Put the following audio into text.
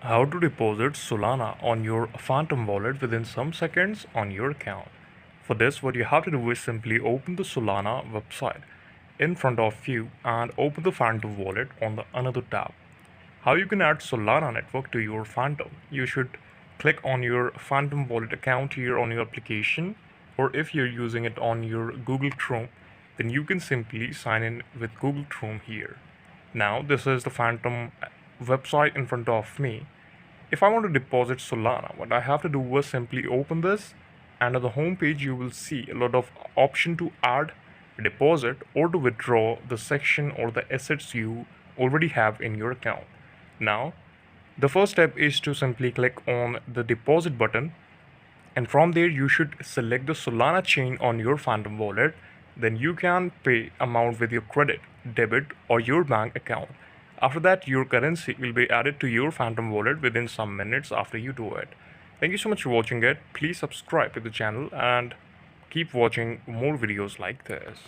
How to deposit Solana on your Phantom wallet within some seconds on your account. For this, what you have to do is simply open the Solana website in front of you and open the Phantom wallet on the another tab. How you can add Solana network to your Phantom? You should click on your Phantom wallet account here on your application, or if you're using it on your Google Chrome, then you can simply sign in with Google Chrome here. Now this is the Phantom website in front of me. If I want to deposit Solana, what I have to do is simply open this, and on the home page you will see a lot of option to add, deposit, or to withdraw the section or the assets you already have in your account. Now the first step is to simply click on the deposit button, and from there you should select the Solana chain on your Phantom wallet. Then you can pay amount with your credit, debit, or your bank account. After that, your currency will be added to your Phantom wallet within some minutes after you do it. Thank you so much for watching it. Please subscribe to the channel and keep watching more videos like this.